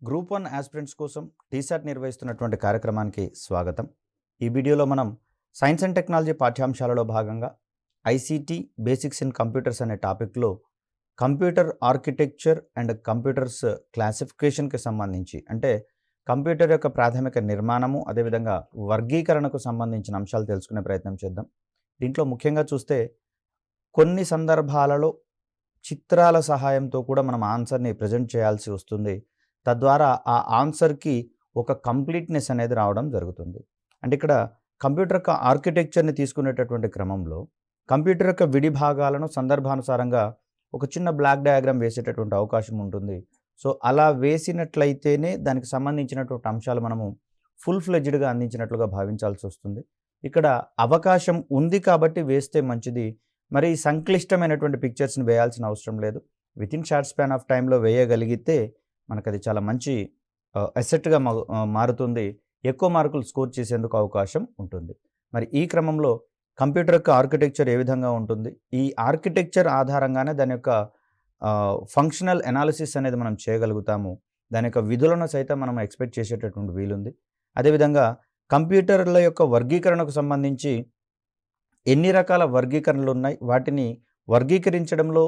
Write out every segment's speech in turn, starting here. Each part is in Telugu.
గ్రూప్ 1 ఆస్పిరెంట్స్ కోసం టీసాట్ నిర్వహిస్తున్నటువంటి కార్యక్రమానికి స్వాగతం. ఈ వీడియోలో మనం సైన్స్ అండ్ టెక్నాలజీ పాఠ్యాంశాలలో భాగంగా ఐసీటీ బేసిక్స్ ఇన్ కంప్యూటర్స్ అనే టాపిక్లో కంప్యూటర్ ఆర్కిటెక్చర్ అండ్ కంప్యూటర్స్ క్లాసిఫికేషన్కి సంబంధించి అంటే కంప్యూటర్ యొక్క ప్రాథమిక నిర్మాణము అదేవిధంగా వర్గీకరణకు సంబంధించిన అంశాలు తెలుసుకునే ప్రయత్నం చేద్దాం. దీంట్లో ముఖ్యంగా చూస్తే కొన్ని సందర్భాలలో చిత్రాల సహాయంతో కూడా మనం ఆన్సర్ని ప్రజెంట్ చేయాల్సి వస్తుంది. తద్వారా ఆ ఆన్సర్కి ఒక కంప్లీట్నెస్ అనేది రావడం జరుగుతుంది. అంటే ఇక్కడ కంప్యూటర్ యొక్క ఆర్కిటెక్చర్ని తీసుకునేటటువంటి క్రమంలో కంప్యూటర్ యొక్క విడి భాగాలను సందర్భానుసారంగా ఒక చిన్న బ్లాక్ డయాగ్రామ్ వేసేటటువంటి అవకాశం ఉంటుంది. సో అలా వేసినట్లయితేనే దానికి సంబంధించినటువంటి అంశాలు మనము ఫుల్ ఫ్లెడ్జ్డ్గా అందించినట్లుగా భావించాల్సి వస్తుంది. ఇక్కడ అవకాశం ఉంది కాబట్టి వేస్తే మంచిది. మరి సంక్లిష్టమైనటువంటి పిక్చర్స్ని వేయాల్సిన అవసరం లేదు. వితిన్ షార్ట్ స్పాన్ ఆఫ్ టైంలో వేయగలిగితే మనకు అది చాలా మంచి అసెట్గా మారుతుంది. ఎక్కువ మార్కులు స్కోర్ చేసేందుకు అవకాశం ఉంటుంది. మరి ఈ క్రమంలో కంప్యూటర్ యొక్క ఆర్కిటెక్చర్ ఏ విధంగా ఉంటుంది, ఈ ఆర్కిటెక్చర్ ఆధారంగానే దాని యొక్క ఫంక్షనల్ అనాలిసిస్ అనేది మనం చేయగలుగుతాము. దాని యొక్క విధులను సైతం మనం ఎక్స్పెక్ట్ చేసేటటువంటి వీలుంది. అదేవిధంగా కంప్యూటర్ల యొక్క వర్గీకరణకు సంబంధించి ఎన్ని రకాల వర్గీకరణలు ఉన్నాయి, వాటిని వర్గీకరించడంలో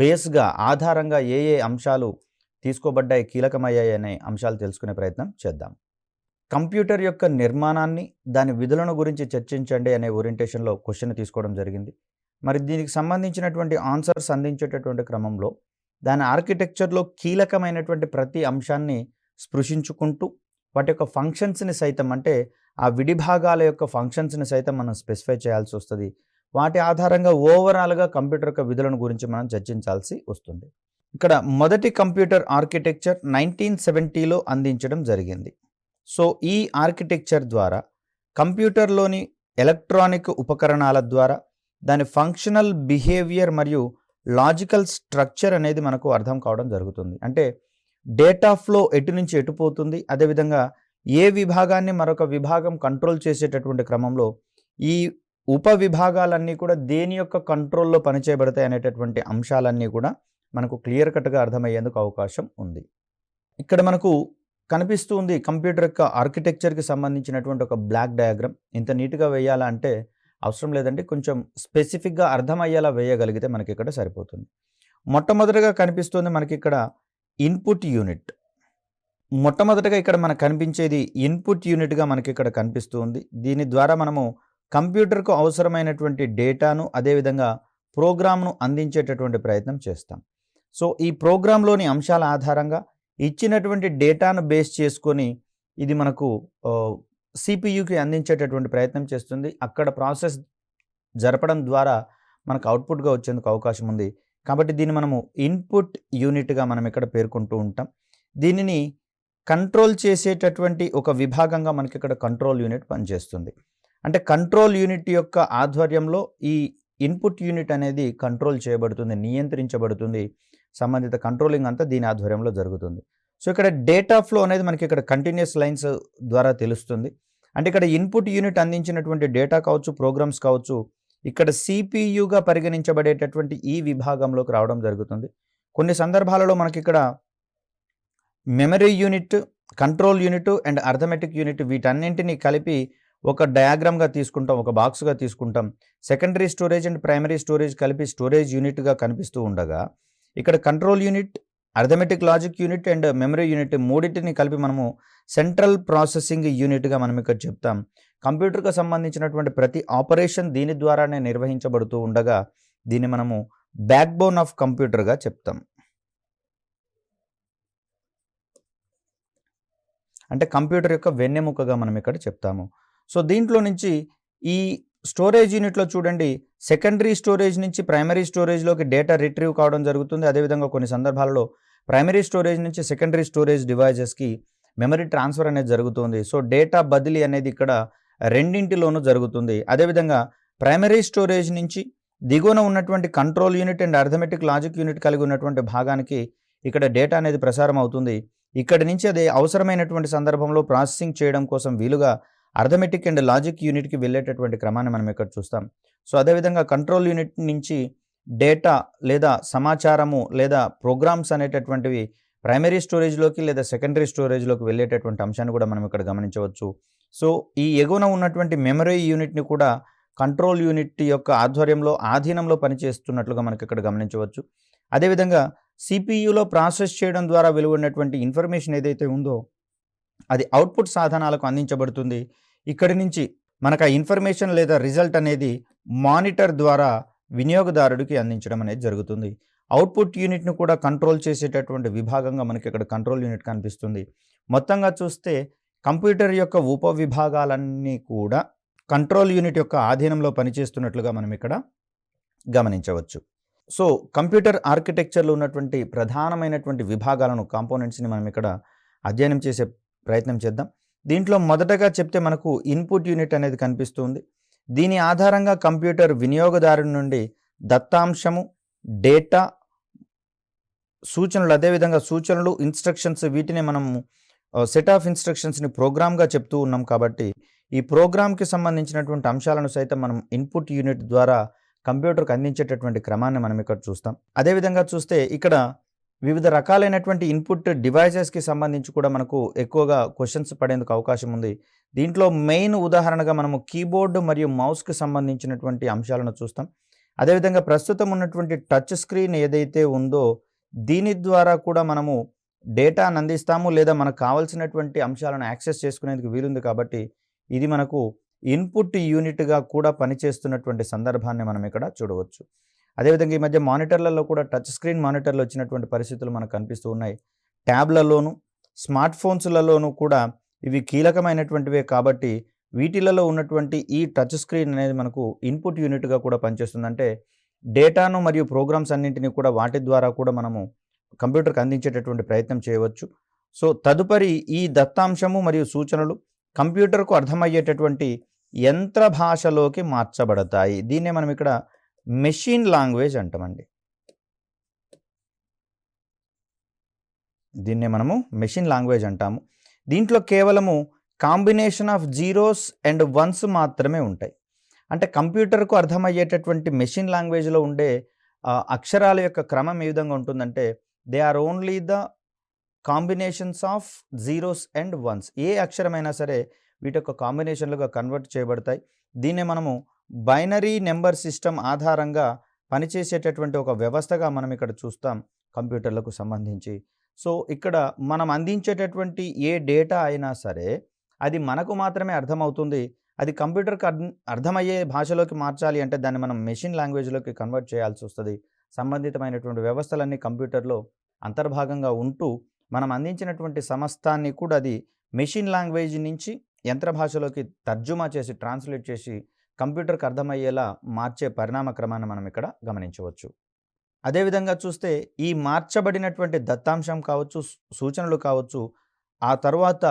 బేస్గా ఆధారంగా ఏ ఏ అంశాలు తీసుకోబడ్డాయి, కీలకమయ్యాయి అనే అంశాలు తెలుసుకునే ప్రయత్నం చేద్దాం. కంప్యూటర్ యొక్క నిర్మాణాన్ని, దాని విధులను గురించి చర్చించండి అనే ఓరియంటేషన్లో క్వశ్చన్ తీసుకోవడం జరిగింది. మరి దీనికి సంబంధించినటువంటి ఆన్సర్స్ అందించేటటువంటి క్రమంలో దాని ఆర్కిటెక్చర్లో కీలకమైనటువంటి ప్రతి అంశాన్ని స్పృశించుకుంటూ వాటి యొక్క ఫంక్షన్స్ని సైతం అంటే ఆ విడిభాగాల యొక్క ఫంక్షన్స్ని సైతం మనం స్పెసిఫై చేయాల్సి వస్తుంది. వాటి ఆధారంగా ఓవరాల్గా కంప్యూటర్ యొక్క విధులను గురించి మనం చర్చించాల్సి వస్తుంది. ఇక్కడ మొదటి కంప్యూటర్ ఆర్కిటెక్చర్ 1970లో అందించడం జరిగింది. సో ఈ ఆర్కిటెక్చర్ ద్వారా కంప్యూటర్లోని ఎలక్ట్రానిక్ ఉపకరణాల ద్వారా దాని ఫంక్షనల్ బిహేవియర్ మరియు లాజికల్ స్ట్రక్చర్ అనేది మనకు అర్థం కావడం జరుగుతుంది. అంటే డేటా ఫ్లో ఎటు నుంచి ఎటు పోతుంది, అదేవిధంగా ఏ విభాగాన్ని మరొక విభాగం కంట్రోల్ చేసేటటువంటి క్రమంలో ఈ ఉప విభాగాలన్నీ కూడా దేని యొక్క కంట్రోల్లో పనిచేయబడతాయి అనేటటువంటి అంశాలన్నీ కూడా మనకు క్లియర్ కట్గా అర్థమయ్యేందుకు అవకాశం ఉంది. ఇక్కడ మనకు కనిపిస్తూ ఉంది కంప్యూటర్ యొక్క ఆర్కిటెక్చర్కి సంబంధించినటువంటి ఒక బ్లాక్ డయాగ్రామ్. ఇంత నీట్గా వేయాలా అంటే అవసరం లేదండి, కొంచెం స్పెసిఫిక్గా అర్థమయ్యేలా వేయగలిగితే మనకి ఇక్కడ సరిపోతుంది. మొట్టమొదటిగా కనిపిస్తుంది మనకి ఇక్కడ ఇన్పుట్ యూనిట్. మొట్టమొదటిగా ఇక్కడ మనకు కనిపించేది ఇన్పుట్ యూనిట్గా మనకి ఇక్కడ కనిపిస్తూ ఉంది. దీని ద్వారా మనము కంప్యూటర్కు అవసరమైనటువంటి డేటాను అదేవిధంగా ప్రోగ్రామ్ను అందించేటటువంటి ప్రయత్నం చేస్తాం. సో ఈ ప్రోగ్రాంలోని అంశాల ఆధారంగా ఇచ్చినటువంటి డేటాను బేస్ చేసుకొని ఇది మనకు సిపియుకి అందించేటటువంటి ప్రయత్నం చేస్తుంది. అక్కడ ప్రాసెస్ జరపడం ద్వారా మనకు అవుట్పుట్గా వచ్చేందుకు అవకాశం ఉంది. కాబట్టి దీన్ని మనము ఇన్పుట్ యూనిట్గా మనం ఇక్కడ పేర్కొంటూ ఉంటాం. దీనిని కంట్రోల్ చేసేటటువంటి ఒక విభాగంగా మనకి ఇక్కడ కంట్రోల్ యూనిట్ పనిచేస్తుంది. అంటే కంట్రోల్ యూనిట్ యొక్క ఆధ్వర్యంలో ఈ ఇన్పుట్ యూనిట్ అనేది కంట్రోల్ చేయబడుతుంది, నియంత్రించబడుతుంది. సంబంధిత కంట్రోలింగ్ అంతా దీని ఆధ్వర్యంలో జరుగుతుంది. సో ఇక్కడ డేటా ఫ్లో అనేది మనకి ఇక్కడ కంటిన్యూస్ లైన్స్ ద్వారా తెలుస్తుంది. అంటే ఇక్కడ ఇన్పుట్ యూనిట్ అందించినటువంటి డేటా కావచ్చు, ప్రోగ్రామ్స్ కావచ్చు, ఇక్కడ సిపియుగా పరిగణించబడేటటువంటి ఈ విభాగంలోకి రావడం జరుగుతుంది. కొన్ని సందర్భాలలో మనకి ఇక్కడ memory unit, control unit and arithmetic unit వీటన్నింటినీ కలిపి ఒక డయాగ్రామ్గా తీసుకుంటాం, ఒక బాక్స్గా తీసుకుంటాం. Secondary storage and primary storage కలిపి స్టోరేజ్ యూనిట్గా కనిపిస్తూ ఉండగా ఇక్కడ control unit, arithmetic logic unit and memory unit మూడింటిని కలిపి మనము సెంట్రల్ ప్రాసెసింగ్ యూనిట్గా మనం ఇక్కడ చెప్తాం. కంప్యూటర్కి సంబంధించినటువంటి ప్రతి ఆపరేషన్ దీని ద్వారానే నిర్వహించబడుతూ ఉండగా దీన్ని మనము బ్యాక్ బోన్ ఆఫ్ కంప్యూటర్గా చెప్తాం. అంటే కంప్యూటర్ యొక్క వెన్నెముకగా మనం ఇక్కడ చెప్తాము. సో దీంట్లో నుంచి ఈ స్టోరేజ్ యూనిట్లో చూడండి, సెకండరీ స్టోరేజ్ నుంచి ప్రైమరీ స్టోరేజ్లోకి డేటా రిట్రీవ్ కావడం జరుగుతుంది. అదేవిధంగా కొన్ని సందర్భాలలో ప్రైమరీ స్టోరేజ్ నుంచి సెకండరీ స్టోరేజ్ డివైజెస్కి మెమరీ ట్రాన్స్ఫర్ అనేది జరుగుతుంది. సో డేటా బదిలీ అనేది ఇక్కడ రెండింటిలోనూ జరుగుతుంది. అదేవిధంగా ప్రైమరీ స్టోరేజ్ నుంచి దిగువన ఉన్నటువంటి control unit and arithmetic logic unit కలిగి ఉన్నటువంటి భాగానికి ఇక్కడ డేటా అనేది ప్రసారం అవుతుంది. ఇక్కడి నుంచి అది అవసరమైనటువంటి సందర్భంలో ప్రాసెసింగ్ చేయడం కోసం వీలుగా అర్థమెటిక్ అండ్ లాజిక్ యూనిట్కి వెళ్ళేటటువంటి క్రమాన్ని మనం ఇక్కడ చూస్తాం. సో అదేవిధంగా కంట్రోల్ యూనిట్ నుంచి డేటా లేదా సమాచారము లేదా ప్రోగ్రామ్స్ అనేటటువంటివి ప్రైమరీ స్టోరేజ్‌లోకి లేదా సెకండరీ స్టోరేజ్‌లోకి వెళ్ళేటటువంటి అంశాన్ని కూడా మనం ఇక్కడ గమనించవచ్చు. సో, ఈ ఎగువన ఉన్నటువంటి మెమరీ యూనిట్‌ని కూడా కంట్రోల్ యూనిట్ యొక్క ఆధీనంలో పనిచేస్తున్నట్లుగా మనకిక్కడ గమనించవచ్చు. అదేవిధంగా సీపీయూలో ప్రాసెస్ చేయడం ద్వారా వెలువడినటువంటి ఇన్ఫర్మేషన్ ఏదైతే ఉందో అది అవుట్‌పుట్ సాధనాలకు అందించబడుతుంది. ఇక్కడి నుంచి మనకు ఆ ఇన్ఫర్మేషన్ లేదా రిజల్ట్ అనేది మానిటర్ ద్వారా వినియోగదారుడికి అందించడం అనేది జరుగుతుంది. అవుట్‌పుట్ యూనిట్‌ను కూడా కంట్రోల్ చేసేటటువంటి విభాగంగా మనకి ఇక్కడ కంట్రోల్ యూనిట్ కనిపిస్తుంది. మొత్తంగా చూస్తే కంప్యూటర్ యొక్క ఉపవిభాగాలన్నీ కూడా కంట్రోల్ యూనిట్ యొక్క ఆధీనంలో పనిచేస్తున్నట్లుగా మనం ఇక్కడ గమనించవచ్చు. సో, కంప్యూటర్ ఆర్కిటెక్చర్‌లో ఉన్నటువంటి ప్రధానమైనటువంటి విభాగాలను, కాంపోనెంట్స్‌ని మనం ఇక్కడ అధ్యయనం చేసే ప్రయత్నం చేద్దాం. దీంట్లో మొదటగా చెప్తే మనకు ఇన్పుట్ యూనిట్ అనేది కనిపిస్తుంది. దీని ఆధారంగా కంప్యూటర్ వినియోగదారుని నుండి దత్తాంశము, డేటా, సూచనలు, అదేవిధంగా సూచనలు, ఇన్స్ట్రక్షన్స్ వీటిని మనము సెట్ ఆఫ్ ఇన్స్ట్రక్షన్స్‌ని ప్రోగ్రామ్‌గా చెప్తూ ఉన్నాం కాబట్టి ఈ ప్రోగ్రామ్‌కి సంబంధించినటువంటి అంశాలను సైతం మనం ఇన్పుట్ యూనిట్ ద్వారా కంప్యూటర్‌కి అందించేటటువంటి క్రమాన్ని మనం ఇక్కడ చూస్తాం. అదేవిధంగా చూస్తే ఇక్కడ వివిధ రకాలైనటువంటి ఇన్పుట్ డివైజెస్‌కి సంబంధించి కూడా మనకు ఎక్కువగా క్వెషన్స్ పడేందుకు అవకాశం ఉంది. దీంట్లో మెయిన్ ఉదాహరణగా మనము కీబోర్డ్ మరియు మౌస్‌కి సంబంధించినటువంటి అంశాలను చూస్తాం. అదేవిధంగా ప్రస్తుతం ఉన్నటువంటి టచ్ స్క్రీన్ ఏదైతే ఉందో దీని ద్వారా కూడా మనము డేటాను అందిస్తాము లేదా మనకు కావాల్సినటువంటి అంశాలను యాక్సెస్ చేసుకునేందుకు వీలుంది కాబట్టి ఇది మనకు ఇన్పుట్ యూనిట్‌గా కూడా పనిచేస్తున్నటువంటి సందర్భాన్ని మనం ఇక్కడ చూడవచ్చు. అదేవిధంగా ఈ మధ్య మానిటర్లలో కూడా టచ్ స్క్రీన్ మానిటర్లు వచ్చినటువంటి పరిస్థితులు మనకు కనిపిస్తూ ఉన్నాయి. ట్యాబ్‌లలోను, స్మార్ట్ ఫోన్స్‌లలోనూ కూడా ఇవి కీలకమైనటువంటివే కాబట్టి వీటిలలో ఉన్నటువంటి ఈ టచ్ స్క్రీన్ అనేది మనకు ఇన్పుట్ యూనిట్‌గా కూడా పనిచేస్తుంది. అంటే డేటాను మరియు ప్రోగ్రామ్స్ అన్నింటినీ కూడా వాటి ద్వారా కూడా మనము కంప్యూటర్‌కి అందించేటటువంటి ప్రయత్నం చేయవచ్చు. సో, తదుపరి ఈ దత్తాంశము మరియు సూచనలు కంప్యూటర్‌కు అర్థమయ్యేటటువంటి యంత్ర భాషలోకి మార్చబడతాయి. దీన్నే మనం ఇక్కడ మెషిన్ లాంగ్వేజ్ అంటామండి. దీన్నే మనము మెషిన్ లాంగ్వేజ్ అంటాము. దీంట్లో కేవలము combination of zeros and once మాత్రమే ఉంటాయి. అంటే కంప్యూటర్‌కు అర్థమయ్యేటటువంటి మెషిన్ లాంగ్వేజ్‌లో ఉండే అక్షరాల యొక్క క్రమం ఏ విధంగా ఉంటుందంటే they are only the combinations of zeros and ones. ఏ అక్షరమైనా సరే వీటి యొక్క కాంబినేషన్లుగా కన్వర్ట్ చేయబడతాయి. దీన్నే మనము బైనరీ నెంబర్ సిస్టమ్ ఆధారంగా పనిచేసేటటువంటి ఒక వ్యవస్థగా మనం ఇక్కడ చూస్తాం కంప్యూటర్లకు సంబంధించి. సో, ఇక్కడ మనం అందించేటటువంటి ఏ డేటా అయినా సరే అది మనకు మాత్రమే అర్థమవుతుంది. అది కంప్యూటర్‌కి అర్థమయ్యే భాషలోకి మార్చాలి అంటే దాన్ని మనం మెషిన్ లాంగ్వేజ్‌లోకి కన్వర్ట్ చేయాల్సి వస్తది. సంబంధితమైనటువంటి వ్యవస్థలన్నీ కంప్యూటర్‌లో అంతర్భాగంగా ఉంటూ మనం అందించినటువంటి సమస్తాన్ని కూడా అది మెషిన్ లాంగ్వేజ్ నుంచి యంత్ర భాషలోకి తర్జుమా చేసి, ట్రాన్స్‌లేట్ చేసి కంప్యూటర్‌కి అర్థమయ్యేలా మార్చే పరిణామ క్రమాన్ని మనం ఇక్కడ గమనించవచ్చు. అదేవిధంగా చూస్తే ఈ మార్చబడినటువంటి దత్తాంశం కావచ్చు, సూచనలు కావచ్చు, ఆ తర్వాత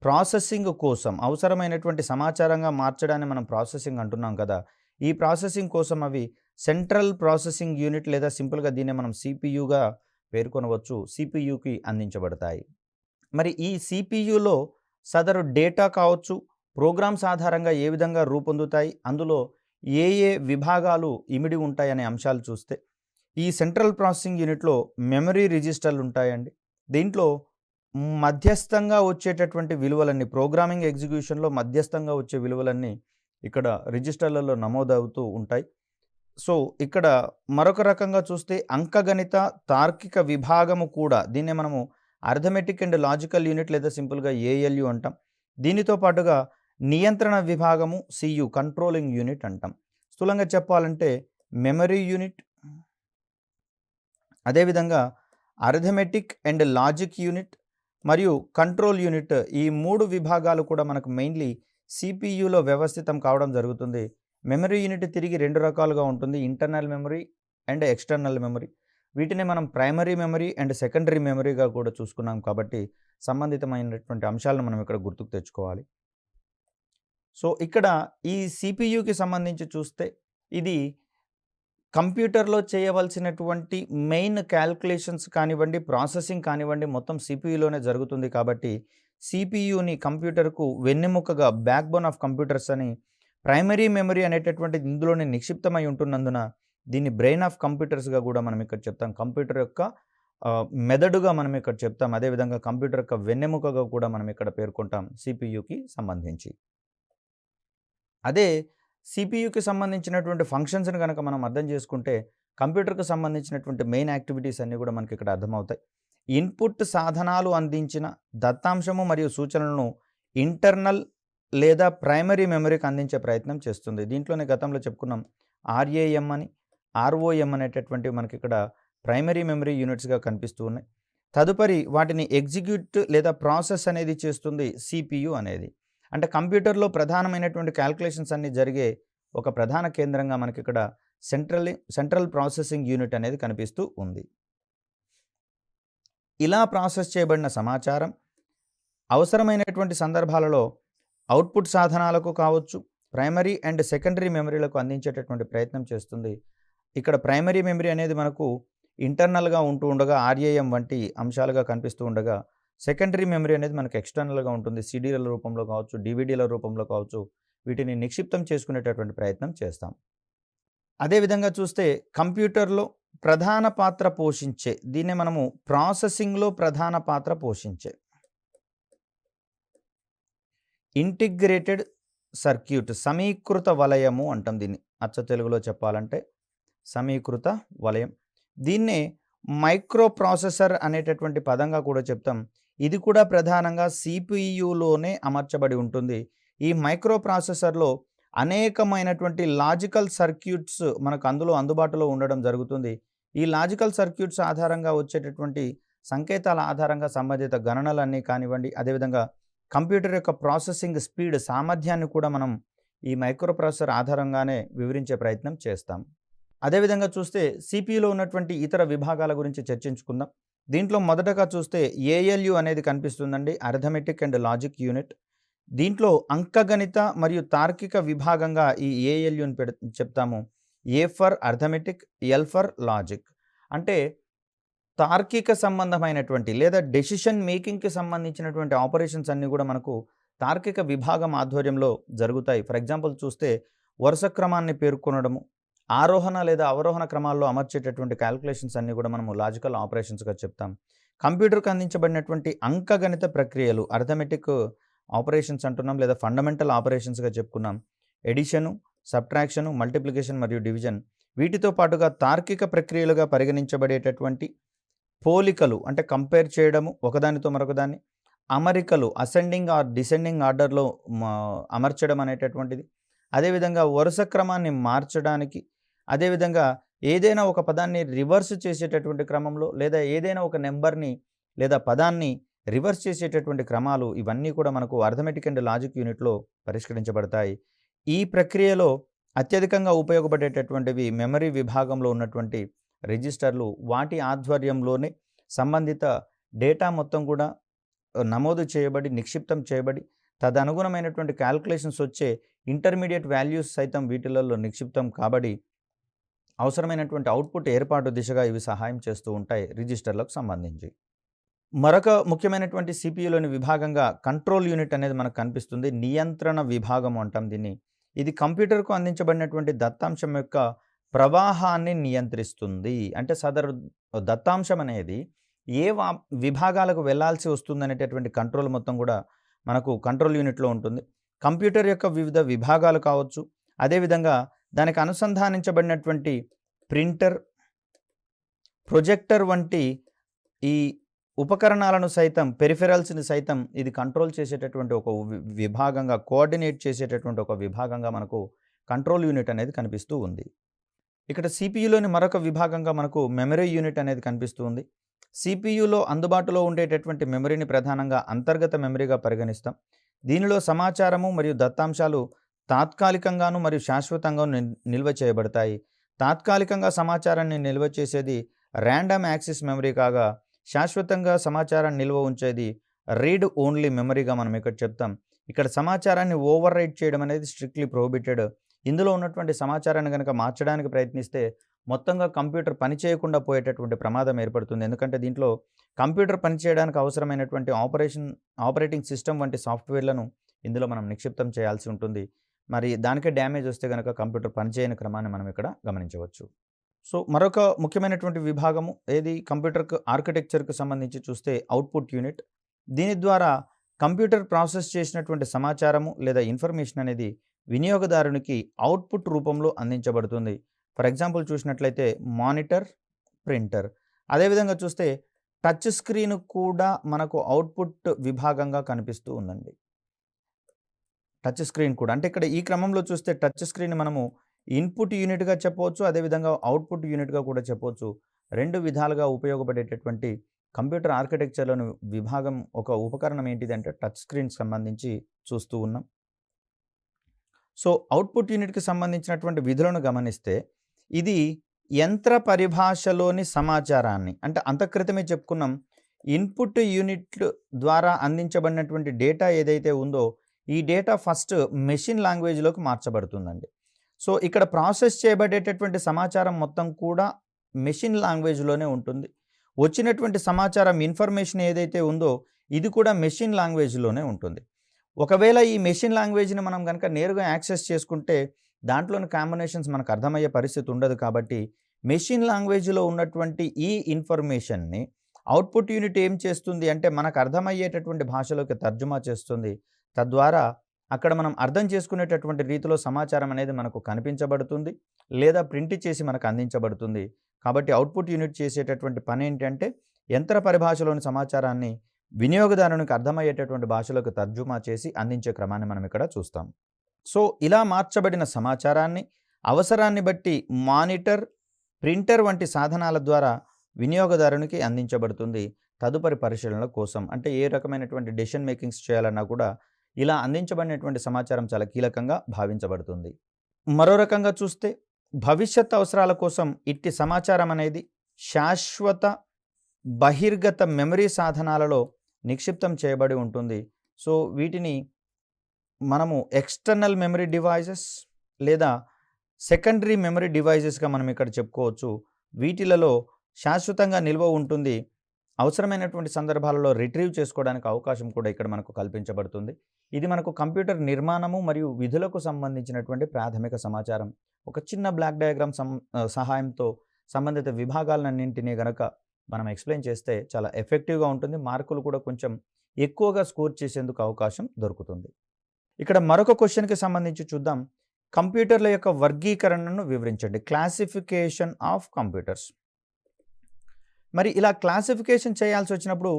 ప్రాసెసింగ్ కోసం అవసరమైనటువంటి సమాచారంగా మార్చడాన్ని మనం ప్రాసెసింగ్ అంటున్నాం కదా! ఈ ప్రాసెసింగ్ కోసం అవి సెంట్రల్ ప్రాసెసింగ్ యూనిట్ లేదా సింపుల్‌గా దీన్నే మనం సీపీయూగా పేర్కొనవచ్చు. సీపీయూకి అందించబడతాయి. మరి ఈ సీపీయూలో సదరు డేటా కావచ్చు, ప్రోగ్రామ్స్ ఆధారంగా ఏ విధంగా రూపొందుతాయి, అందులో ఏ ఏ విభాగాలు ఇమిడి ఉంటాయనే అంశాలు చూస్తే ఈ సెంట్రల్ ప్రాసెసింగ్ యూనిట్‌లో మెమరీ రిజిస్టర్లు ఉంటాయండి. దీంట్లో మధ్యస్థంగా వచ్చేటటువంటి విలువలన్నీ ప్రోగ్రామింగ్ ఎగ్జిక్యూషన్‌లో మధ్యస్థంగా వచ్చే విలువలన్నీ ఇక్కడ రిజిస్టర్లలో నమోదవుతూ ఉంటాయి. సో, ఇక్కడ మరొక రకంగా చూస్తే అంకగణిత తార్కిక విభాగము కూడా దీన్నే మనము అర్థమెటిక్ అండ్ లాజికల్ యూనిట్ లేదా సింపుల్‌గా ఏఎల్యూ అంటాం. దీనితో పాటుగా నియంత్రణ విభాగము సీయూ కంట్రోలింగ్ యూనిట్ అంటాం. స్థూలంగా చెప్పాలంటే మెమరీ యూనిట్, అదేవిధంగా అర్థమెటిక్ అండ్ లాజిక్ యూనిట్ మరియు కంట్రోల్ యూనిట్ ఈ 3 విభాగాలు కూడా మనకు మెయిన్‌లీ సీపీయూలో వ్యవస్థితం కావడం జరుగుతుంది. మెమరీ యూనిట్ తిరిగి 2 రకాలుగా ఉంటుంది. Internal memory and external memory. వీటిని మనం ప్రైమరీ మెమరీ అండ్ సెకండరీ మెమరీగా కూడా చూసుకున్నాం కాబట్టి సంబంధితమైనటువంటి అంశాలను మనం ఇక్కడ గుర్తుకు తెచ్చుకోవాలి. సో, ఇక్కడ ఈ సీపీయూకి సంబంధించి చూస్తే ఇది కంప్యూటర్‌లో చేయవలసినటువంటి మెయిన్ కాలిక్యులేషన్స్ కానివ్వండి, ప్రాసెసింగ్ కానివ్వండి మొత్తం సీపీయూలోనే జరుగుతుంది కాబట్టి సీపీయూని కంప్యూటర్‌కు వెన్నెముకగా బ్యాక్‌బోన్ ఆఫ్ కంప్యూటర్స్ అని, ప్రైమరీ మెమరీ అనేటటువంటిది ఇందులోనే నిక్షిప్తమై ఉంటున్నందున దీన్ని బ్రెయిన్ ఆఫ్ కంప్యూటర్స్‌గా కూడా మనం ఇక్కడ చెప్తాం. కంప్యూటర్ యొక్క మెదడుగా మనం ఇక్కడ చెప్తాం. అదేవిధంగా కంప్యూటర్ యొక్క వెన్నెముకగా కూడా మనం ఇక్కడ పేర్కొంటాం సిపియుకి సంబంధించి. అదే సిపియుకి సంబంధించినటువంటి ఫంక్షన్స్‌ని గనక మనం అర్థం చేసుకుంటే, కంప్యూటర్‌కి సంబంధించినటువంటి మెయిన్ యాక్టివిటీస్ అన్నీ కూడా మనకి ఇక్కడ అర్థమవుతాయి. ఇన్‌పుట్ సాధనాలు అందించిన దత్తాంశము మరియు సూచనలను ఇంటర్నల్ లేదా ప్రైమరీ మెమరీకి అందించే ప్రయత్నం చేస్తుంది. దీంట్లోనే గతంలో చెప్పుకున్నాం ఆర్ఏఎం అని, ఆర్ఓఎం అనేటటువంటివి మనకి ఇక్కడ ప్రైమరీ మెమరీ యూనిట్స్‌గా కనిపిస్తూ ఉన్నాయి. తదుపరి వాటిని ఎగ్జిక్యూట్ లేదా ప్రాసెస్ అనేది చేస్తుంది సిపియు అనేది. అంటే కంప్యూటర్‌లో ప్రధానమైనటువంటి క్యాలిక్యులేషన్స్ అన్నీ జరిగే ఒక ప్రధాన కేంద్రంగా మనకి ఇక్కడ సెంట్రల్ ప్రాసెసింగ్ యూనిట్ అనేది కనిపిస్తూ ఉంది. ఇలా ప్రాసెస్ చేయబడిన సమాచారం అవసరమైనటువంటి సందర్భాలలో అవుట్‌పుట్ సాధనాలకు కావచ్చు, ప్రైమరీ అండ్ సెకండరీ మెమరీలకు అందించేటటువంటి ప్రయత్నం చేస్తుంది. ఇక్కడ ప్రైమరీ మెమరీ అనేది మనకు ఇంటర్నల్‌గా ఉంటూ ఉండగా ఆర్ఏఎం వంటి అంశాలుగా కనిపిస్తూ ఉండగా, సెకండరీ మెమరీ అనేది మనకు ఎక్స్టర్నల్‌గా ఉంటుంది. సీడీల రూపంలో కావచ్చు, డీవీడీల రూపంలో కావచ్చు, వీటిని నిక్షిప్తం చేసుకునేటటువంటి ప్రయత్నం చేస్తాం. అదేవిధంగా చూస్తే కంప్యూటర్‌లో ప్రధాన పాత్ర పోషించే, దీన్నే మనము ప్రాసెసింగ్‌లో ప్రధాన పాత్ర పోషించే ఇంటిగ్రేటెడ్ సర్క్యూట్, సమీకృత వలయము అంటాం దీన్ని. అచ్చ తెలుగులో చెప్పాలంటే సమీకృత వలయం. దీన్నే మైక్రో ప్రాసెసర్ అనేటటువంటి పదంగా కూడా చెప్తాం. ఇది కూడా ప్రధానంగా సిపియులోనే అమర్చబడి ఉంటుంది. ఈ మైక్రో ప్రాసెసర్‌లో అనేకమైనటువంటి లాజికల్ సర్క్యూట్స్ మనకు అందులో అందుబాటులో ఉండడం జరుగుతుంది. ఈ లాజికల్ సర్క్యూట్స్ ఆధారంగా వచ్చేటటువంటి సంకేతాల ఆధారంగా సంబంధిత గణనలన్నీ కానివ్వండి, అదేవిధంగా కంప్యూటర్ యొక్క ప్రాసెసింగ్ స్పీడ్ సామర్థ్యాన్ని కూడా మనం ఈ మైక్రో ప్రాసెసర్ ఆధారంగానే వివరించే ప్రయత్నం చేస్తాం. అదేవిధంగా చూస్తే సిపియులో ఉన్నటువంటి ఇతర విభాగాల గురించి చర్చించుకుందాం. దీంట్లో మొదటగా చూస్తే ఏఎల్యు అనేది కనిపిస్తుందండి, అర్థమెటిక్ అండ్ లాజిక్ యూనిట్. దీంట్లో అంకగణిత మరియు తార్కిక విభాగంగా ఈ ఏఎల్యుని చెప్తాము. A for arithmetic, L for logic. అంటే తార్కిక సంబంధమైనటువంటి లేదా డెసిషన్ మేకింగ్‌కి సంబంధించినటువంటి ఆపరేషన్స్ అన్నీ కూడా మనకు తార్కిక విభాగం ఆధ్వర్యంలో జరుగుతాయి. ఫర్ ఎగ్జాంపుల్ చూస్తే వరుస క్రమాన్ని పేర్కొనడము, ఆరోహణ లేదా అవరోహణ క్రమాల్లో అమర్చేటటువంటి క్యాలిక్యులేషన్స్ అన్నీ కూడా మనము లాజికల్ ఆపరేషన్స్‌గా చెప్తాం. కంప్యూటర్‌కి అందించబడినటువంటి అంకగణిత ప్రక్రియలు అర్థమెటిక్ ఆపరేషన్స్ అంటున్నాం, లేదా ఫండమెంటల్ ఆపరేషన్స్‌గా చెప్పుకున్నాం. ఎడిషను, సబ్ట్రాక్షను, మల్టిప్లికేషన్ మరియు డివిజన్. వీటితో పాటుగా తార్కిక ప్రక్రియలుగా పరిగణించబడేటటువంటి పోలికలు, అంటే కంపేర్ చేయడము ఒకదానితో మరొకదాన్ని, అమరికలు అసెండింగ్ ఆర్ డిసెండింగ్ ఆర్డర్‌లో అమర్చడం అనేటటువంటిది. అదేవిధంగా వరుస క్రమాన్ని మార్చడానికి, అదేవిధంగా ఏదైనా ఒక పదాన్ని రివర్స్ చేసేటటువంటి క్రమంలో, లేదా ఏదైనా ఒక నెంబర్‌ని లేదా పదాన్ని రివర్స్ చేసేటటువంటి క్రమాలు, ఇవన్నీ కూడా మనకు అర్థమెటిక్ అండ్ లాజిక్ యూనిట్‌లో పరిష్కరించబడతాయి. ఈ ప్రక్రియలో అత్యధికంగా ఉపయోగపడేటటువంటివి మెమరీ విభాగంలో ఉన్నటువంటి రిజిస్టర్లు. వాటి ఆధ్వర్యంలోనే సంబంధిత డేటా మొత్తం కూడా నమోదు చేయబడి, నిక్షిప్తం చేయబడి, తదనుగుణమైనటువంటి క్యాలిక్యులేషన్స్ వచ్చే ఇంటర్మీడియట్ వాల్యూస్ సైతం వీటిలలో నిక్షిప్తం కాబడి అవసరమైనటువంటి అవుట్పుట్ ఏర్పాటు దిశగా ఇవి సహాయం చేస్తూ ఉంటాయి రిజిస్టర్లకు సంబంధించి. మరొక ముఖ్యమైనటువంటి సిపియులోని విభాగంగా కంట్రోల్ యూనిట్ అనేది మనకు కనిపిస్తుంది. నియంత్రణ విభాగం అంటాం దీన్ని. ఇది కంప్యూటర్‌కు అందించబడినటువంటి దత్తాంశం యొక్క ప్రవాహాన్ని నియంత్రిస్తుంది. అంటే సదరు దత్తాంశం అనేది ఏ విభాగాలకు వెళ్ళాల్సి వస్తుందనేటటువంటి కంట్రోల్ మొత్తం కూడా మనకు కంట్రోల్ యూనిట్‌లో ఉంటుంది. కంప్యూటర్ యొక్క వివిధ విభాగాలు కావచ్చు, అదేవిధంగా దానికి అనుసంధానించబడినటువంటి ప్రింటర్, ప్రొజెక్టర్ వంటి ఈ ఉపకరణాలను సైతం, పెరిఫెరల్స్‌ని సైతం ఇది కంట్రోల్ చేసేటటువంటి ఒక విభాగంగా, కోఆర్డినేట్ చేసేటటువంటి ఒక విభాగంగా మనకు కంట్రోల్ యూనిట్ అనేది కనిపిస్తూ ఉంది. ఇక్కడ సిపియులోని మరొక విభాగంగా మనకు మెమరీ యూనిట్ అనేది కనిపిస్తూ ఉంది. సిపియులో అందుబాటులో ఉండేటటువంటి మెమరీని ప్రధానంగా అంతర్గత మెమరీగా పరిగణిస్తాం. దీనిలో సమాచారము మరియు దత్తాంశాలు తాత్కాలికంగాను మరియు శాశ్వతంగాను నిల్వ చేయబడతాయి. తాత్కాలికంగా సమాచారాన్ని నిల్వ చేసేది ర్యాండమ్ యాక్సెస్ మెమరీ కాగా, శాశ్వతంగా సమాచారాన్ని నిల్వ ఉంచేది రీడ్ ఓన్లీ మెమరీగా మనం ఇక్కడ చెప్తాం. ఇక్కడ సమాచారాన్ని ఓవర్ రైట్ చేయడం అనేది స్ట్రిక్ట్లీ ప్రొహిబిటెడ్. ఇందులో ఉన్నటువంటి సమాచారాన్ని కనుక మార్చడానికి ప్రయత్నిస్తే మొత్తంగా కంప్యూటర్ పనిచేయకుండా పోయేటటువంటి ప్రమాదం ఏర్పడుతుంది. ఎందుకంటే దీంట్లో కంప్యూటర్ పనిచేయడానికి అవసరమైనటువంటి ఆపరేటింగ్ సిస్టమ్ వంటి సాఫ్ట్వేర్లను ఇందులో మనం నిక్షిప్తం చేయాల్సి ఉంటుంది. మరి దానికే డ్యామేజ్ వస్తే కనుక కంప్యూటర్ పనిచేయని క్రమాన్ని మనం ఇక్కడ గమనించవచ్చు. సో మరొక ముఖ్యమైనటువంటి విభాగము ఏది కంప్యూటర్ ఆర్కిటెక్చర్కు సంబంధించి చూస్తే అవుట్పుట్ యూనిట్. దీని ద్వారా కంప్యూటర్ ప్రాసెస్ చేసినటువంటి సమాచారము లేదా ఇన్ఫర్మేషన్ అనేది వినియోగదారునికి అవుట్పుట్ రూపంలో అందించబడుతుంది. ఫర్ ఎగ్జాంపుల్ చూసినట్లయితే మానిటర్, ప్రింటర్. అదేవిధంగా చూస్తే టచ్ స్క్రీన్ కూడా మనకు అవుట్పుట్ విభాగంగా కనిపిస్తూ ఉందండి. టచ్ స్క్రీన్ కూడా అంటే ఇక్కడ ఈ క్రమంలో చూస్తే టచ్ స్క్రీన్ మనము ఇన్పుట్ యూనిట్గా చెప్పవచ్చు, అదేవిధంగా అవుట్పుట్ యూనిట్గా కూడా చెప్పవచ్చు. రెండు విధాలుగా ఉపయోగపడేటటువంటి కంప్యూటర్ ఆర్కిటెక్చర్లోని విభాగం ఒక ఉపకరణం ఏంటిదంటే టచ్ స్క్రీన్కి సంబంధించి చూస్తూ ఉన్నాం. సో అవుట్పుట్ యూనిట్కి సంబంధించినటువంటి విధులను గమనిస్తే ఇది యంత్ర పరిభాషలోని సమాచారాన్ని అంటే అంతక్రితమే చెప్పుకున్నాం. ఇన్పుట్ యూనిట్ ద్వారా అందించబడినటువంటి డేటా ఏదైతే ఉందో ఈ డేటా ఫస్ట్ మెషిన్ లాంగ్వేజ్లోకి మార్చబడుతుందండి. సో ఇక్కడ ప్రాసెస్ చేయబడేటటువంటి సమాచారం మొత్తం కూడా మెషిన్ లాంగ్వేజ్లోనే ఉంటుంది. వచ్చినటువంటి సమాచారం ఇన్ఫర్మేషన్ ఏదైతే ఉందో ఇది కూడా మెషిన్ లాంగ్వేజ్లోనే ఉంటుంది. ఒకవేళ ఈ మెషిన్ లాంగ్వేజ్ని మనం కనుక నేరుగా యాక్సెస్ చేసుకుంటే దాంట్లోని కాంబినేషన్స్ మనకు అర్థమయ్యే పరిస్థితి ఉండదు. కాబట్టి మెషిన్ లాంగ్వేజ్లో ఉన్నటువంటి ఈ ఇన్ఫర్మేషన్ని అవుట్పుట్ యూనిట్ ఏం చేస్తుంది అంటే మనకు అర్థమయ్యేటటువంటి భాషలోకి తర్జుమా చేస్తుంది. తద్వారా అక్కడ మనం అర్థం చేసుకునేటటువంటి రీతిలో సమాచారం అనేది మనకు కనిపించబడుతుంది లేదా ప్రింట్ చేసి మనకు అందించబడుతుంది. కాబట్టి అవుట్పుట్ యూనిట్ చేసేటటువంటి పని ఏంటంటే యంత్ర పరిభాషలోని సమాచారాన్ని వినియోగదారునికి అర్థమయ్యేటటువంటి భాషలోకి తర్జుమా చేసి అందించే క్రమాన్ని మనం ఇక్కడ చూస్తాం. సో ఇలా మార్చబడిన సమాచారాన్ని అవసరాన్ని బట్టి మానిటర్, ప్రింటర్ వంటి సాధనాల ద్వారా వినియోగదారునికి అందించబడుతుంది తదుపరి పరిశీలనల కోసం. అంటే ఏ రకమైనటువంటి డెసిషన్ మేకింగ్స్ చేయాలన్నా కూడా ఇలా అందించబడినటువంటి సమాచారం చాలా కీలకంగా భావించబడుతుంది. మరో రకంగా చూస్తే భవిష్యత్ అవసరాల కోసం ఇట్టి సమాచారం అనేది శాశ్వత బహిర్గత మెమరీ సాధనాలలో నిక్షిప్తం చేయబడి ఉంటుంది. సో వీటిని మనము ఎక్స్టర్నల్ మెమరీ డివైజెస్ లేదా సెకండరీ మెమరీ డివైజెస్గా మనం ఇక్కడ చెప్పుకోవచ్చు. వీటిలలో శాశ్వతంగా నిల్వ ఉంటుంది. అవసరమైనటువంటి సందర్భాలలో రిట్రీవ్ చేసుకోవడానికి అవకాశం కూడా ఇక్కడ మనకు కల్పించబడుతుంది. ఇది మనకు కంప్యూటర్ నిర్మాణము మరియు విధులకు సంబంధించినటువంటి ప్రాథమిక సమాచారం. ఒక చిన్న బ్లాక్ డయాగ్రామ్ సహాయంతో సంబంధిత విభాగాలన్నింటినీ గనక మనం ఎక్స్ప్లెయిన్ చేస్తే చాలా ఎఫెక్టివ్గా ఉంటుంది. మార్కులు కూడా కొంచెం ఎక్కువగా స్కోర్ చేసేందుకు అవకాశం దొరుకుతుంది. ఇక్కడ మరొక క్వశ్చన్కి సంబంధించి చూద్దాం. కంప్యూటర్ల యొక్క వర్గీకరణను వివరించండి. Classification of computers. మరి ఇలా క్లాసిఫికేషన్ చేయాల్సి వచ్చినప్పుడు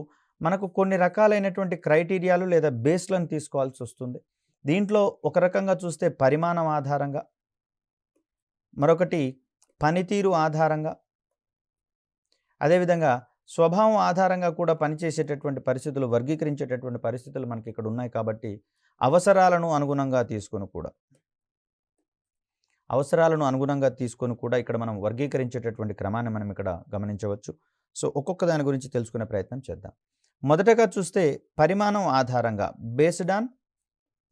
మనకు కొన్ని రకాలైనటువంటి క్రైటీరియాలు లేదా బేస్లను తీసుకోవాల్సి వస్తుంది. దీంట్లో ఒక రకంగా చూస్తే పరిమాణం ఆధారంగా, మరొకటి పనితీరు ఆధారంగా, అదేవిధంగా స్వభావం ఆధారంగా కూడా పనిచేసేటటువంటి పరిస్థితులు, వర్గీకరించేటటువంటి పరిస్థితులు మనకి ఇక్కడ ఉన్నాయి. కాబట్టి అవసరాలను అనుగుణంగా తీసుకొని కూడా ఇక్కడ మనం వర్గీకరించేటటువంటి క్రమాన్ని మనం ఇక్కడ గమనించవచ్చు. సో ఒక్కొక్క దాని గురించి తెలుసుకునే ప్రయత్నం చేద్దాం. మొదటగా చూస్తే పరిమాణం ఆధారంగా, based on